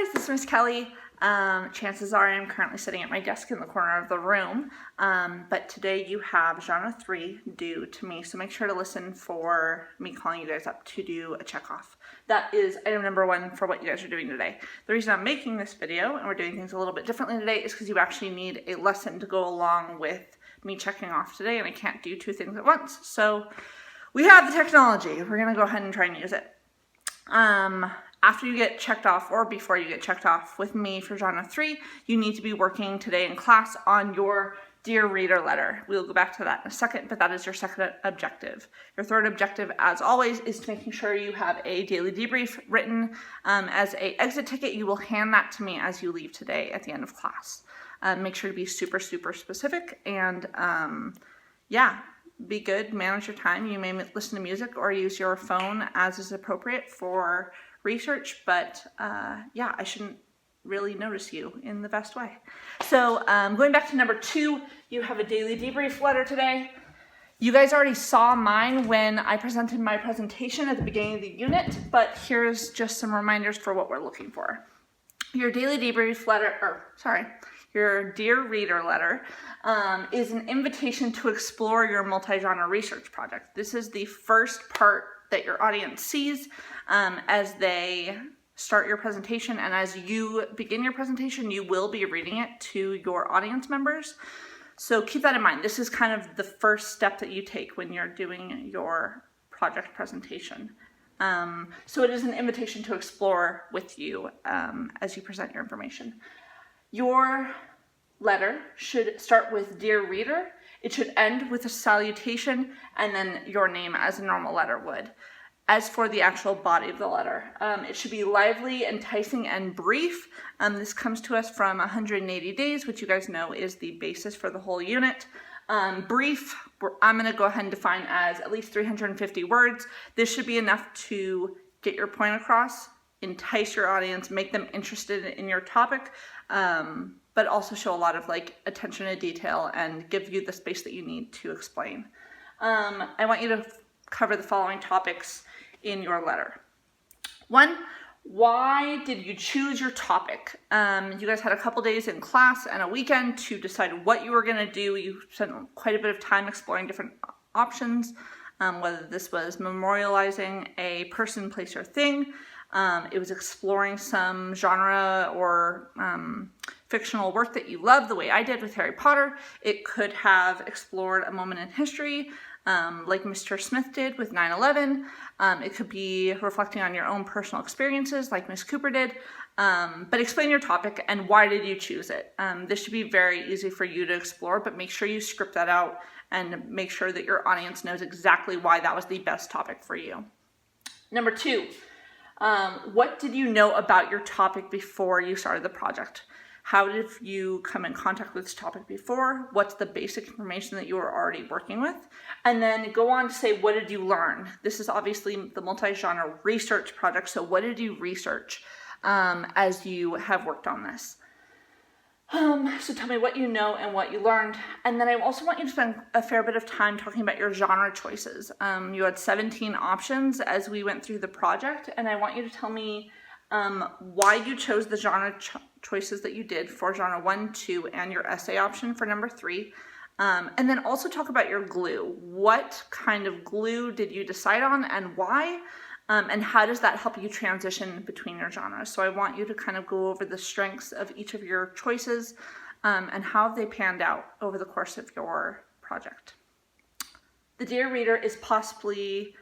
guys, this is Miss Kelly. Chances are I'm currently sitting at my desk in the corner of the room, but today you have genre 3 due to me, so make sure to listen for me calling you guys up to do a checkoff. That is item number 1 for what you guys are doing today. The reason I'm making this video, and we're doing things a little bit differently today, is because you actually need a lesson to go along with me checking off today, and I can't do 2 things at once. So we have the technology. We're going to go ahead and try and use it. After you get checked off, or before you get checked off with me for genre 3, you need to be working today in class on your Dear Reader letter. We'll go back to that in a second, but that is your second objective. Your third objective, as always, is to making sure you have a daily debrief written as a exit ticket. You will hand that to me as you leave today at the end of class. Make sure to be super, super specific, and yeah, be good, manage your time. You may listen to music or use your phone as is appropriate for research, but yeah, I shouldn't really notice you in the best way. So going back to number 2, you have a daily debrief letter today. You guys already saw mine when I presented my presentation at the beginning of the unit, but here's just some reminders for what we're looking for. Your daily debrief letter, your Dear Reader letter is an invitation to explore your multi-genre research project. This is the first part that your audience sees as they start your presentation, and as you begin your presentation, you will be reading it to your audience members. So keep that in mind. This is kind of the first step that you take when you're doing your project presentation. So it is an invitation to explore with you as you present your information. Your letter should start with Dear Reader. It should end with a salutation and then your name as a normal letter would. As for the actual body of the letter, it should be lively, enticing, and brief. This comes to us from 180 Days, which you guys know is the basis for the whole unit. Brief, I'm going to go ahead and define as at least 350 words. This should be enough to get your point across, entice your audience, make them interested in your topic, but also show a lot of attention to detail and give you the space that you need to explain. I want you to cover the following topics in your letter. 1, why did you choose your topic? You guys had a couple days in class and a weekend to decide what you were going to do. You spent quite a bit of time exploring different options, whether this was memorializing a person, place, or thing. It was exploring some genre or fictional work that you love, the way I did with Harry Potter. It could have explored a moment in history, like Mr. Smith did with 9/11. It could be reflecting on your own personal experiences, like Miss Cooper did. But explain your topic and why did you choose it. This should be very easy for you to explore, but make sure you script that out and make sure that your audience knows exactly why that was the best topic for you. Number 2, what did you know about your topic before you started the project? How did you come in contact with this topic before? What's the basic information that you were already working with? And then go on to say, what did you learn? This is obviously the multi-genre research project, so what did you research as you have worked on this? So tell me what you know and what you learned. And then I also want you to spend a fair bit of time talking about your genre choices. You had 17 options as we went through the project, and I want you to tell me why you chose the genre choices that you did for genre 1, 2, and your essay option for number 3. And then also talk about your glue. What kind of glue did you decide on and why? And how does that help you transition between your genres? So I want you to kind of go over the strengths of each of your choices and how they panned out over the course of your project. The Dear Reader is possibly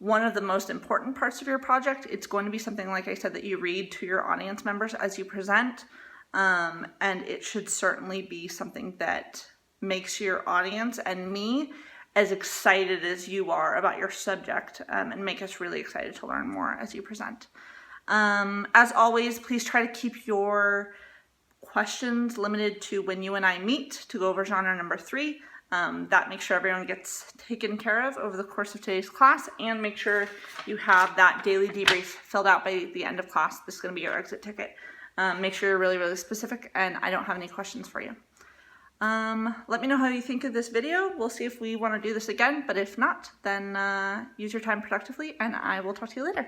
one of the most important parts of your project. It's going to be something, like I said, that you read to your audience members as you present, and it should certainly be something that makes your audience and me as excited as you are about your subject, and make us really excited to learn more as you present. As always, please try to keep your questions limited to when you and I meet to go over genre number 3. That makes sure everyone gets taken care of over the course of today's class, and make sure you have that daily debrief filled out by the end of class. This is going to be your exit ticket. Make sure you're really, really specific, and I don't have any questions for you. Let me know how you think of this video. We'll see if we want to do this again, but if not, then use your time productively, and I will talk to you later.